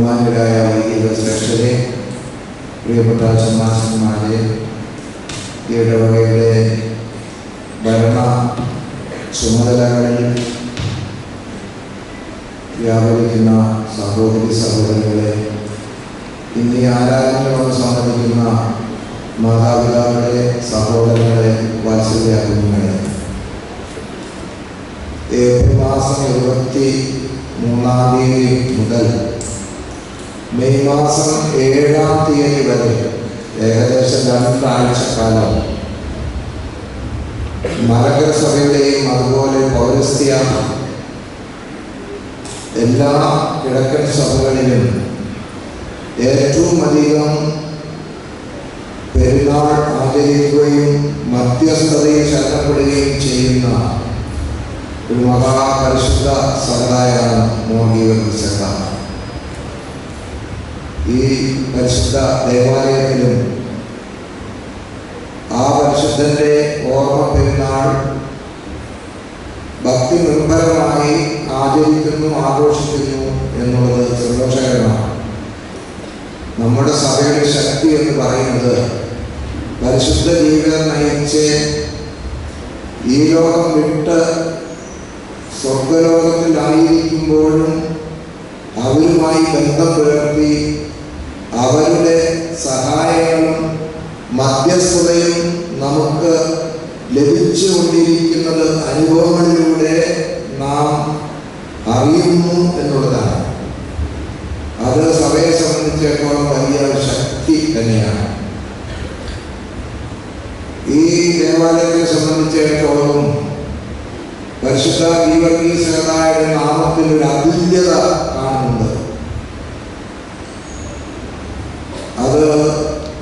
ബഹുമാന്യരായ വൈദിക ശ്രേഷ്ഠരെ, പ്രിയപ്പെട്ട ചമ്മാസന്മാരെ, ഈ ഇടവകയുടെ ഭരണ ചുമതലകളിൽ വ്യാപരിക്കുന്ന സഹോദരി സഹോദരങ്ങളെ, ഇന്ന് ഈ ആരാധനയോട് സംബന്ധിക്കുന്ന മാതാപിതാക്കളെ, സഹോദരങ്ങളെ, വാത്സല്യാകുഞ്ഞുങ്ങളെ, ഏപ്രിൽ മാസം 23 മുതൽ മെയ് മാസം 7 വരെ ഏകദേശം 2 ആഴ്ചക്കാലം മലങ്കര സഭയുടെയും അതുപോലെ പൗരസ്ത്യ എല്ലാ കിഴക്കൻ സഭകളിലും ഏറ്റവും അധികം പെരുന്നാൾ ആചരിക്കുകയും മധ്യസ്ഥതയിൽ ശരണപ്പെടുകയും ചെയ്യുന്ന ഒരു മഹാപരിശുദ്ധ സമുദായമാണ് മോഹീവർഗീസ് സഭ. ഈ പരിശുദ്ധ ദേവാലയത്തിലും ആ പരിശുദ്ധന്റെ ഓർമ്മ പെരുന്നാൾ ഭക്തി നിർഭരമായി ആചരിക്കുന്നു, ആഘോഷിക്കുന്നു എന്നുള്ളത് സന്തോഷകരമാണ്. നമ്മുടെ സഭയുടെ ശക്തി എന്ന് പറയുന്നത് പരിശുദ്ധ ജീവിതം നയിച്ച് ഈ ലോകം വിട്ട് സ്വർഗലോകത്തിലായിരിക്കുമ്പോഴും അവരുമായി ബന്ധം പുലർത്തി അവരുടെ സഹായങ്ങളും മധ്യസ്ഥതയും നമുക്ക് ലഭിച്ചുകൊണ്ടിരിക്കുന്നത് അനുഭവങ്ങളിലൂടെ നാം അറിയുന്നു എന്നുള്ളതാണ്. അത് സഭയെ സംബന്ധിച്ചിടത്തോളം വലിയ ശക്തി തന്നെയാണ്. ഈ ദേവാലയത്തെ സംബന്ധിച്ചിടത്തോളം പരിശുദ്ധ ഗീവർഗീസ് സഭയുടെ നാമത്തിൽ ഒരു അതുല്യത കാണുന്നുണ്ട്. അത്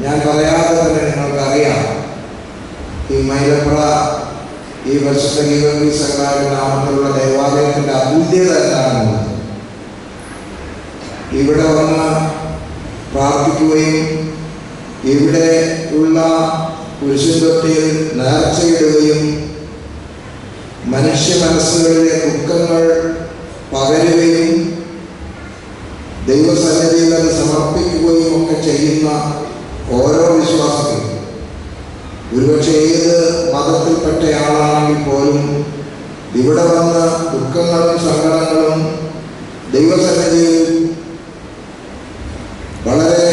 ഞാൻ പറയാതെ തന്നെ നിങ്ങൾക്കറിയാം. ഈ മൈലപ്ര ഈ പരിശുദ്ധ ഗീവർഗീസ് സഭയുടെ നാമത്തിലുള്ള ദേവാലയത്തിന്റെ അതുല്യത എന്താണെന്ന് ഇവിടെ വന്ന് പ്രാർത്ഥിക്കുകയും ഇവിടെ ഉള്ള കുരിശുതൊട്ടിയിൽ നേർച്ചയിടുകയും മനുഷ്യ മനസ്സുകളിലെ ദുഃഖങ്ങൾ പകരുകയും ദൈവസന്നിധിയിൽ അത് സമർപ്പിക്കുകയും ഒക്കെ ചെയ്യുന്ന ഓരോ വിശ്വാസികളും, ഒരുപക്ഷെ ഏത് മതത്തിൽപ്പെട്ട ആളാണെങ്കിൽ പോലും ഇവിടെ വന്ന് ദുഃഖങ്ങളും സങ്കടങ്ങളും ദൈവസന്നിധിയിൽ വളരെ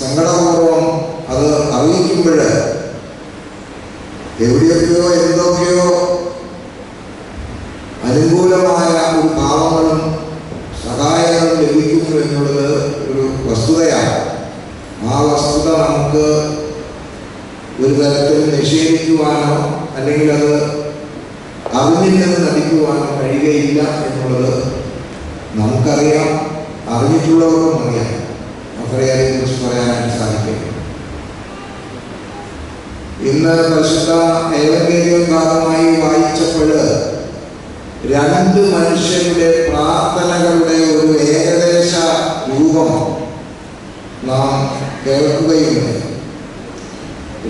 സങ്കടപൂർവം അത് അറിയിക്കുമ്പോൾ എവിടെയൊക്കെയോ എന്തൊക്കെയോ അനുകൂലമായ ഒരു ഭാവങ്ങളും സഹായങ്ങളും ലഭിക്കുന്നു എന്നുള്ളത് ഒരു വസ്തുതയാണ്. ആ വസ്തുത നമുക്ക് ഒരു തരത്തിൽ നിഷേധിക്കുവാനോ അല്ലെങ്കിൽ അത് അറിഞ്ഞില്ലെന്ന് നടിക്കുവാനോ കഴിയുകയില്ല എന്നുള്ളത് നമുക്കറിയാം, അറിഞ്ഞിട്ടുള്ളവർക്കും അറിയാം. അത്രയേക്കുറിച്ച് പറയാനായിട്ട് സാധിക്കും. ഇന്ന് പരിശുദ്ധ ഏവങ്കേലിയോൻ ഭാഗമായി വായിച്ചപ്പോൾ 2 മനുഷ്യരുടെ പ്രാർത്ഥനകളുടെ ഒരു ഏകദേശ രൂപം നാം കേൾക്കുകയുണ്ട്.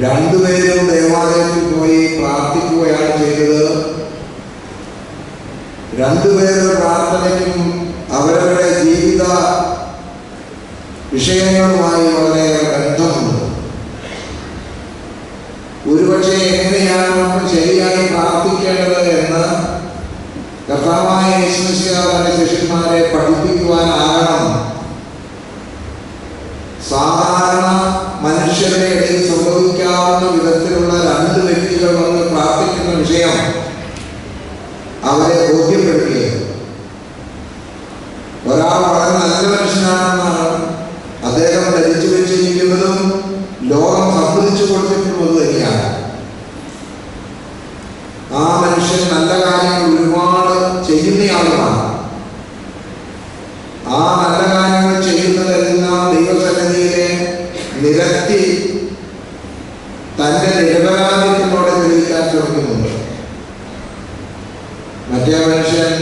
2 പേരും ദേവാലയത്തിൽ പോയി പ്രാർത്ഥിക്കുകയാണ് ചെയ്തത്. 2 പേരുടെ പ്രാർത്ഥനയ്ക്കും അവരവരുടെ ജീവിത വിഷയങ്ങളുമായി വളരെ ബന്ധമുണ്ട്. ഒരുപക്ഷെ എങ്ങനെയാണ് നമ്മൾ ശരിയായി പ്രാർത്ഥിക്കേണ്ടത് എന്ന് കർത്താവായ യേശുമിശിഹ തന്റെ ശിഷ്യന്മാരെ പഠിപ്പിക്കുവാനാകണം സാധാരണ മനുഷ്യരുടെ ഇടയിൽ സംഭവിക്കാവുന്ന വിധത്തിലുള്ള 2 വ്യക്തികൾ വന്ന് പ്രാർത്ഥിക്കുന്ന വിഷയം അവരെ ബോധ്യപ്പെടുത്തുകയാണ്. ഒരാൾ വളരെ നല്ല മനുഷ്യനാണെന്നാണ് അദ്ദേഹം ധരിച്ചു വെച്ചിരിക്കുന്നതും ലോകം സമ്മതിച്ചു കൊടുത്തിട്ടുള്ളത് തന്നെയാണ്. ആ മനുഷ്യൻ നല്ല കാര്യങ്ങൾ ഒരുപാട് ചെയ്യുന്നയാളുമാണ്. ആ നല്ല കാര്യങ്ങൾ ചെയ്യുന്നതെല്ലാം ദൈവസന്നിധിയിലെ നിരത്തി തന്റെ നിരപരാധിത്വത്തോടെ തെളിയിക്കാൻ ശ്രമിക്കുന്നുണ്ട്. മറ്റേ മനുഷ്യൻ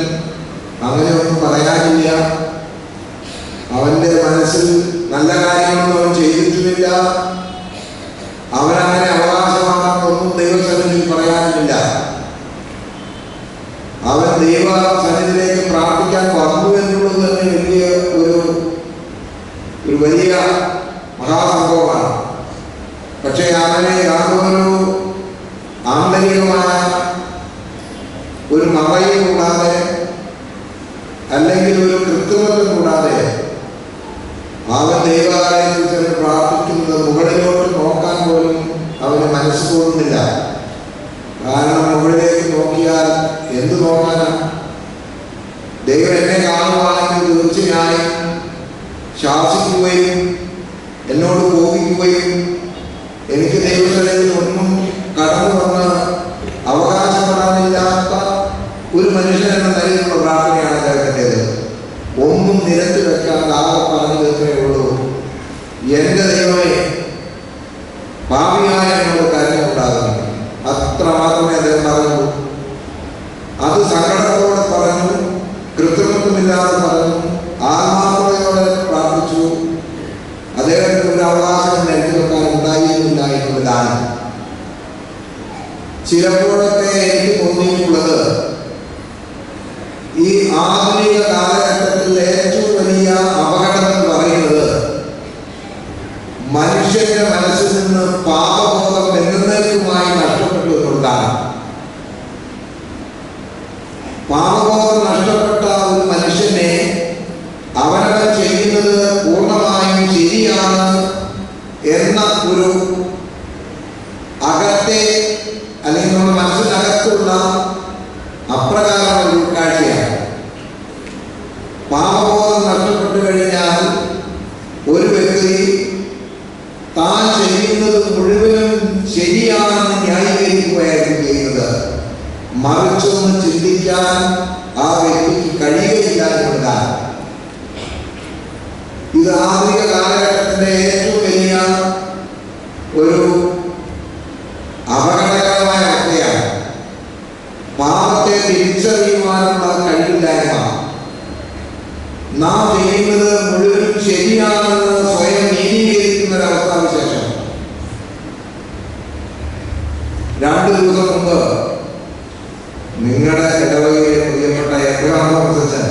അങ്ങനെയൊന്നും പറയാനില്ല. അവന്റെ മനസ്സിൽ നല്ല കാര്യങ്ങളൊന്നും അവൻ ചെയ്തിട്ടുമില്ല. അവനങ്ങനെ അവകാശമാണെന്നൊന്നും ദൈവസന്നിധിയിൽ പറയാനില്ല. അവൻ ദൈവ സന്നിധിയിലേക്ക് പ്രാർത്ഥിക്കാൻ വന്നു എന്നുള്ളത് തന്നെ വലിയ ഒരു ഒരു മറയും കൂടാതെ അല്ലെങ്കിൽ ഒരു കൃത്രിമത്വം കൂടാതെ അവൻ ദൈവാലയത്തിൽ ചെന്ന് പ്രാർത്ഥിക്കുന്നത് മുകളിലോട്ട് നോക്കാൻ പോലും അവന് മനസ്സ് തോന്നുന്നില്ല. കാരണം മുകളിലേക്ക് നോക്കിയാൽ എന്ത് നോക്കാനാണ്? ദൈവം എന്നെ കാണുവാണെങ്കിൽ തീർച്ചയായും ശാസിക്കുകയും എന്നോട് കോപിക്കുകയും എനിക്ക് ദൈവത്തിൽ ഒന്നും കടന്നു വന്ന് അവകാശപ്പെടാനില്ലാത്ത ഒരു മനുഷ്യൻ എന്ന നിലയിലുള്ള പ്രാർത്ഥനയാണ് അദ്ദേഹത്തിൻ്റെത്. ഒന്നും നിരത്തി വെക്കാൻ ആകെ പറഞ്ഞു തീർക്കേ ഉള്ളൂ, എൻ്റെ ദൈവമേ പാപിയായ എന്നോട് കരുണയുണ്ടാകുന്നു. അത്ര മാത്രമേ അദ്ദേഹം പറഞ്ഞു. അത് സങ്കടത്തോടെ പറഞ്ഞു, കൃത്രിമത്വമില്ലാതെ പറഞ്ഞു, ആത്മാർത്ഥതയോടെ പ്രാർത്ഥിച്ചു. അദ്ദേഹത്തിന് ഒരു അവകാശം നിരത്തി വെക്കാൻ ഉണ്ടായിരുന്നില്ല എന്നുള്ളതാണ്. ചിലപ്പോഴൊക്കെ എനിക്ക് തോന്നിയിട്ടുള്ളത്, ഈ ആധുനിക കാലഘട്ടത്തിൽ ഏറ്റവും വലിയ അപകടം എന്ന് പറയുന്നത് മനുഷ്യന്റെ മനസ്സിൽ നിന്ന് പാപബോധം എന്നേക്കുമായി നഷ്ടപ്പെട്ടു എന്നുള്ളതാണ്. പാപബോധം നഷ്ടപ്പെട്ട ഒരു മനുഷ്യനെ അവനവൻ ചെയ്യുന്നത് പൂർണ്ണമായും ശരിയാണ് എന്ന ഒരു അകത്തെ അല്ലെങ്കിൽ നമ്മുടെ മനസ്സിനകത്തുള്ള അപ്രകാരം ഒരു ഉൾക്കാഴ്ചയാണ്. പാപബോധം നഷ്ടപ്പെട്ടു കഴിഞ്ഞാൽ ഒരു വ്യക്തി താൻ ചെയ്യുന്നത് മുഴുവനും ശരിയാണെന്ന് ന്യായീകരിക്കുകയായിരുന്നു ചെയ്യുന്നത്. മറിച്ചൊന്ന് ചിന്തിക്കാൻ ആ വ്യക്തിക്ക് കഴിയുകയില്ല എന്നതാണ്. ഇത് ആധുനിക കാലഘട്ടത്തിന്റെ ഏറ്റവും വലിയ ഒരു അപകടകരമായ അവസ്ഥയാണ്. പാപത്തെ തിരിച്ചറിയുവാനുള്ള കഴിവില്ലായ്മ. നാം ചെയ്യുന്നത് മുഴുവനും ശരിയാണെന്ന് സ്വയം നീതീകരിക്കുന്ന ഒരവസ്ഥാവിശേഷം. 2 ദിവസം മുമ്പ് നിങ്ങളുടെ ഇടവകയിലെ പ്രിയപ്പെട്ട എബ്രഹാമോസച്ചൻ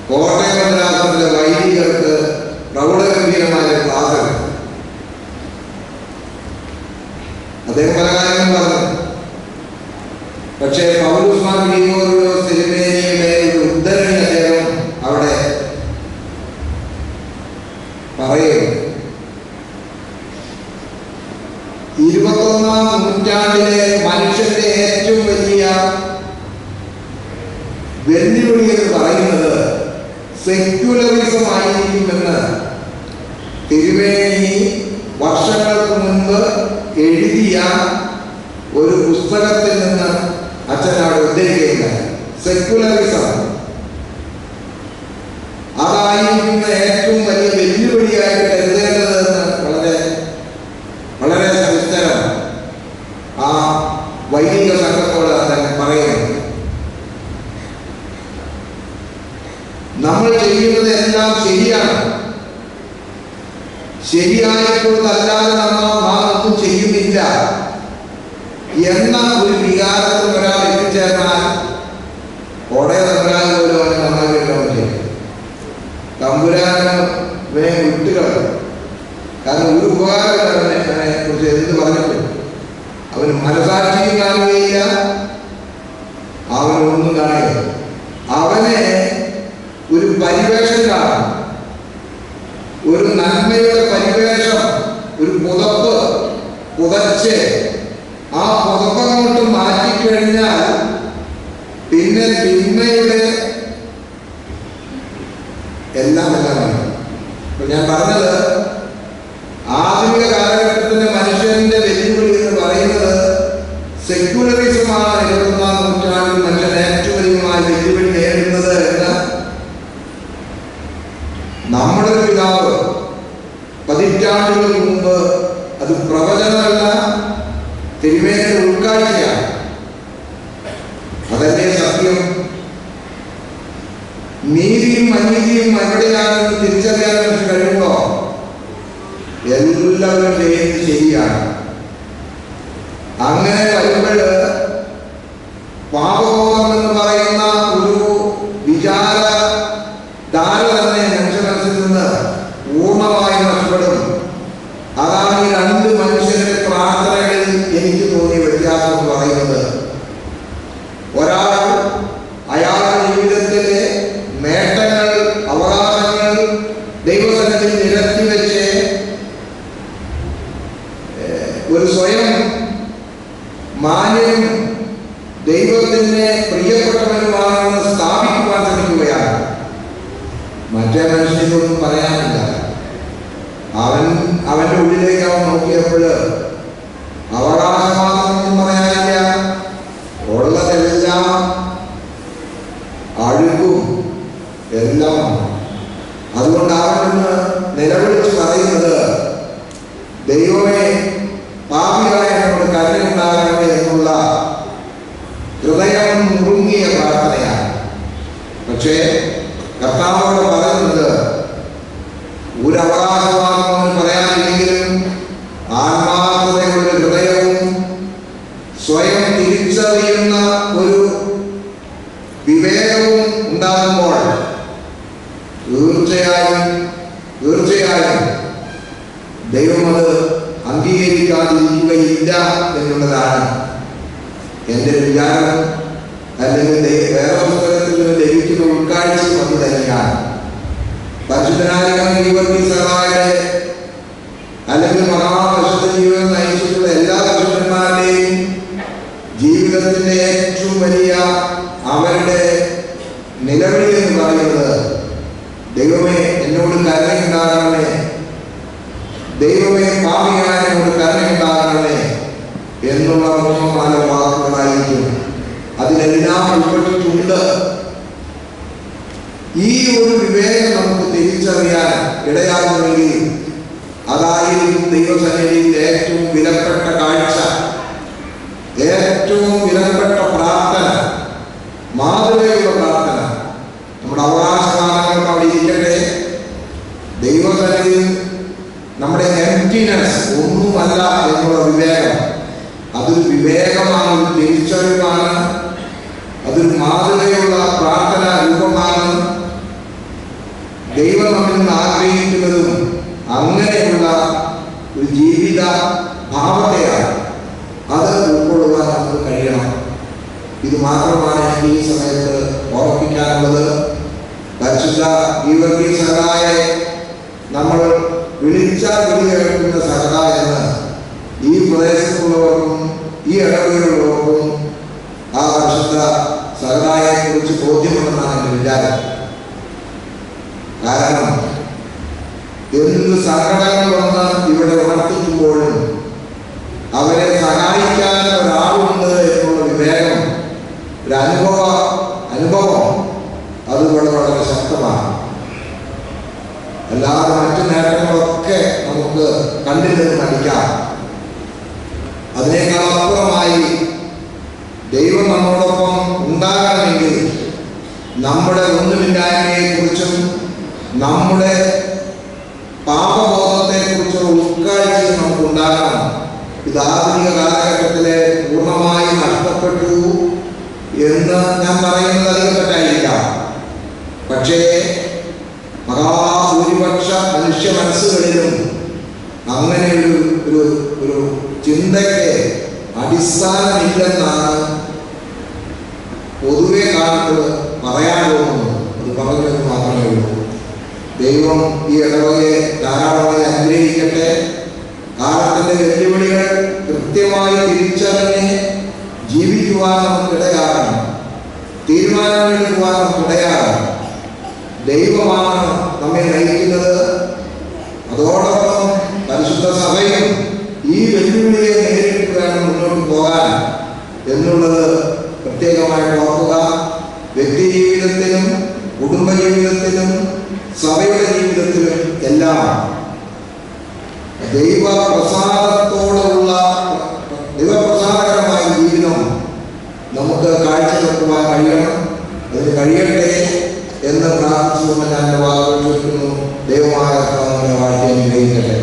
കോട്ടയം മദ്രാസത്തിലെ വൈദികർക്ക് പ്രൗഢഗംഭീരമായ ക്ലാസ് അദ്ദേഹം പല കാര്യങ്ങളും പറഞ്ഞു. പക്ഷേ പൗലോസ് മാർ ഗ്രിഗോറിയോസ് തിരുമേനിയുടെ ഒരു ഉദ്ധരണി അദ്ദേഹം അവിടെ പറയും. 21ാം നൂറ്റാണ്ടിലെ മനുഷ്യന്റെ ഏറ്റവും വലിയ വെല്ലുവിളി എന്ന് പറയുന്നത് സെക്യുലറിസം ആയിരിക്കുമെന്ന് തിരുമേനി വർഷങ്ങൾക്ക് മുൻപ് എഴുതിയ ഒരു പുസ്തകത്തിൽ നിന്ന് അച്ഛനോട് ഉദ്ധരിക്കുകയുണ്ടായി. സെക്യുലറിസം അതായിരിക്കുന്ന ഏറ്റവും വലിയ വെല്ലുവിളിയായിട്ട് കരുതേണ്ടതെന്ന് വളരെ വളരെ സവിസ്തരം ആ വൈദിക സംഘത്തോട് അദ്ദേഹം പറയുന്നു. നമ്മൾ ചെയ്യുന്നത് എല്ലാം ശരിയാണ്, ശരിയായിട്ടുള്ളതല്ലാതെ നാം ഒന്നും ചെയ്യുന്നില്ല എന്ന ഒരു വികാരത്തിൽ ഒരാൾ എത്തിച്ചേർന്നാൽ കോടയ തമ്പുരാൻ പോലും അവന് നന്നായി കേൾക്കാൻ പറ്റില്ല. തമ്പുരാന് വിട്ടുകൾ. കാരണം ഒരു ഉപകാരം അവനെ കുറിച്ച് എന്ത് പറഞ്ഞിട്ടും അവന് മനസാക്ഷിയും കാണുകയില്ല, അവനൊന്നും കാണുകയില്ല. അവനെ ഒരു പരിവേഷം കാണും, ഒരു നന്മയുടെ പരിവേഷം, ഒരു പുതപ്പ് പുതച്ച് ആ പുതപ്പങ്ങോട്ട് മാറ്റിക്കഴിഞ്ഞാൽ പിന്നെ തിന്മയുടെ എല്ലാമാണ്. അപ്പൊ ഞാൻ പറഞ്ഞത് ആധുനിക കാലഘട്ടത്തിന്റെ മനുഷ്യന്റെ വെല്ലുവിളി എന്ന് പറയുന്നത് സെക്യുലറിസമാണ്. 21ാം നൂറ്റാണ്ടിൽ മനുഷ്യൻ ഏറ്റവും അധികമായി വെല്ലുവിളി നേരിടുന്നത് എന്ന് നമ്മുടെ പിതാവ് പതിറ്റാണ്ടുകൾക്ക് മുമ്പ്, അത് പ്രവചനമല്ല, തിരുമേനിയുടെ ഉൾക്കാഴ്ചയാണ്. അതല്ലേ സത്യം. നീതിയും അനീതിയും എവിടെയാണെന്ന് തിരിച്ചറിയാൻ നമുക്ക് കഴിയുമ്പോ എല്ലാവരും ചെയ്യുന്നത് ശരിയാണ്. അങ്ങനെ വരുമ്പോൾ പാപബോധം എന്ന് പറയുന്ന ഒരു വിചാര ധാര തന്നെ മനുഷ്യ മനസ്സിൽ നിന്ന് പൂർണ്ണമായി നഷ്ടപ്പെടും. അതാണ് ഈ 2 മനുഷ്യരുടെ പ്രാർത്ഥനകളിൽ എനിക്ക് തോന്നിയ വ്യത്യാസം എന്ന് പറയുന്നത്. ദൈവത്തിന് പ്രിയപ്പെട്ടവനുമാണെന്ന് സ്ഥാപിക്കുവാൻ ശ്രമിക്കുകയാണ്. മറ്റേ മനുഷ്യനൊന്നും പറയാനില്ല. അവന്റെ ഉള്ളിലേക്ക് അവൻ നോക്കിയപ്പോൾ അവകാശവാദമൊന്നും പറയാനില്ല. ഉള്ളതെല്ലാം അഴുക്കും എല്ലാം. അതുകൊണ്ട് അവനൊന്ന് നിലവിളിച്ച് പറയുന്നത്, ദൈവമേ പാപികളെ എന്നോട് കരുണയുണ്ടാകണമേ എന്നുള്ള ഹൃദയം മുറുങ്ങിയ പ്രാർത്ഥനയാണ്. പക്ഷേ കർത്താവോട് പറയുന്നത് ഒരു അവകാശവാദവും പറയാനില്ലെങ്കിലും ആത്മാർത്ഥതയുടെ ഹൃദയവും സ്വയം തിരിച്ചറിയുന്ന ഒരു വിവേകവും ഉണ്ടാകുമ്പോൾ തീർച്ചയായും ദൈവം അത് അംഗീകരിക്കാതിരിക്കുകയില്ല എന്നുള്ളതാണ് എൻ്റെ വിചാരം. അല്ലെങ്കിൽ വേറെ പുസ്തകത്തിൽ നിന്ന് ലഭിക്കുന്ന ഉൾക്കാഴ്ചയും അത് തന്നെയാണ്. പരിശുദ്ധനായ സഹായുടെ അല്ലെങ്കിൽ മഹാപരിശുദ്ധ ജീവിതം നയിച്ചിട്ടുള്ള എല്ലാ പുരുഷന്മാരുടെയും ജീവിതത്തിന്റെ ഏറ്റവും വലിയ അവരുടെ നിലവിളി എന്ന് പറയുന്നത്, ദൈവമേ എന്നോട് കരുണയുണ്ടാകണമേ, ദൈവമേ പാപിയായ എന്നോട് കരുണയുണ്ടാകണമേ എന്നുള്ള പൂർണ്ണമായ വാക്കുകളായിരിക്കും. അതിലെല്ലാം ഉൾപ്പെട്ടിട്ടുണ്ട്. ഈ ഒരു വിവേകം നമുക്ക് തിരിച്ചറിയാൻ ഇടയാകുമെങ്കിൽ അതായിരിക്കും ദൈവസന്നിധിയിൽ ഏറ്റവും വിലപ്പെട്ട കാഴ്ച, ഏറ്റവും വിലപ്പെട്ട പ്രാർത്ഥന, മാതൃകയുള്ള പ്രാർത്ഥന. നമ്മുടെ അവകാശവാദങ്ങൾ അവിടെ ഇരിക്കട്ടെ, ദൈവസന്നിധിയിൽ നമ്മുടെ എംപ്റ്റിനെസ് ഒന്നുമല്ല എന്നുള്ള വിവേകം, അതൊരു വിവേകമാണ്, ഒരു തിരിച്ചറിവാണ്, അതൊരു മാതൃകയുള്ള പ്രാർത്ഥന രൂപമാണ്. ദൈവം നമ്മിൽ നിന്ന് ആഗ്രഹിക്കുന്നതും അങ്ങനെയുള്ള ഒരു ജീവിത ഭാവത്തെയാണ്. അത് ഉൾക്കൊള്ളുവാൻ നമുക്ക് കഴിയണം. ഇത് മാത്രമാണ് എനിക്ക് ഈ സമയത്ത് ഓർമ്മിപ്പിക്കാനുള്ളത്. പരിശുദ്ധ ഗീവർഗീസ് സഹദായെ നമ്മൾ വിളിച്ചാൽ വിളി കേൾക്കുന്ന സഹദ എന്ന് ഈ പ്രദേശത്തുള്ളവർക്കും ഈ ഇടവകളിലുള്ളവർക്കും ആ പരിശുദ്ധ സഹദായെ കുറിച്ച് ബോധ്യമുണ്ടെന്നാണ് എൻ്റെ വിചാരം. കാരണം എന്ത് സങ്കടങ്ങൾ വന്ന് ഇവിടെ ഉണർത്തിക്കുമ്പോഴും അവരെ സഹായിക്കാൻ ഒരാളുണ്ട് എന്നുള്ള വിവേകം, ഒരു അനുഭവം അത് വളരെ ശക്തമാണ്. അല്ലാതെ മറ്റു നേട്ടങ്ങളൊക്കെ നമുക്ക് കണ്ടിൽ നിന്ന് നടിക്കാം. അതിനേക്കാൾ അപ്പുറമായി ദൈവം നമ്മോടൊപ്പം ഉണ്ടാകണമെങ്കിൽ നമ്മുടെ ഒന്നുമില്ലായ്മയെ കുറിച്ചും നമ്മുടെ പാപബോധത്തെ കുറിച്ചുള്ള ഉൾക്കാഴ്ചയും നമുക്ക് ഉണ്ടാകണം. ഇത് ആധുനിക കാലഘട്ടത്തിലെ പൂർണ്ണമായി നഷ്ടപ്പെട്ടു എന്ന് ഞാൻ പറയുന്നത് അധികം തെറ്റായിരിക്കാം. പക്ഷേ മഹാഭൂരിപക്ഷ മനുഷ്യ മനസ്സുകളിലും അങ്ങനെ ഒരു ചിന്തയ്ക്ക് അടിസ്ഥാനമില്ലെന്നാണ് പൊതുവെ കാലത്ത് പറയാൻ പോകുന്നത്. അത് പറഞ്ഞത് മാത്രമേ ഉള്ളൂ. ദൈവം ഈ ഇടവകയെ ധാരാളമായി അനുഗ്രഹിക്കട്ടെ. കാലത്തിന്റെ വെല്ലുവിളികൾ കൃത്യമായി തിരിച്ചറിഞ്ഞ് ജീവിക്കുവാൻ നമുക്കിടയാകണം, തീരുമാനങ്ങൾ എടുക്കുവാൻ നമുക്കിടയാകണം. ദൈവമാണ് നമ്മെ നയിക്കുന്നത്. അതോടൊപ്പം പരിശുദ്ധ സഭയും ഈ വെല്ലുവിളിയെ നേരിട്ട് വേണം മുന്നോട്ട് പോകാൻ എന്നുള്ളത് പ്രത്യേകമായിട്ട് ഓർക്കുക. വ്യക്തി ജീവിതത്തിലും കുടുംബ ജീവിതത്തിലും സഭയുടെ ജീവിതത്തിലും എല്ലാം ദൈവപ്രസാദകരമായ ജീവിതം നമുക്ക് കാഴ്ചവെക്കുവാൻ കഴിയണം. അതിന് കഴിയട്ടെ എന്ന് പ്രാർത്ഥിച്ചുകൊണ്ട് ഞാൻ എൻ്റെ വാക്കുകൾ ചോദിക്കുന്നു. ദൈവമായ വാഴ്ച അനുഗ്രഹിക്കട്ടെ.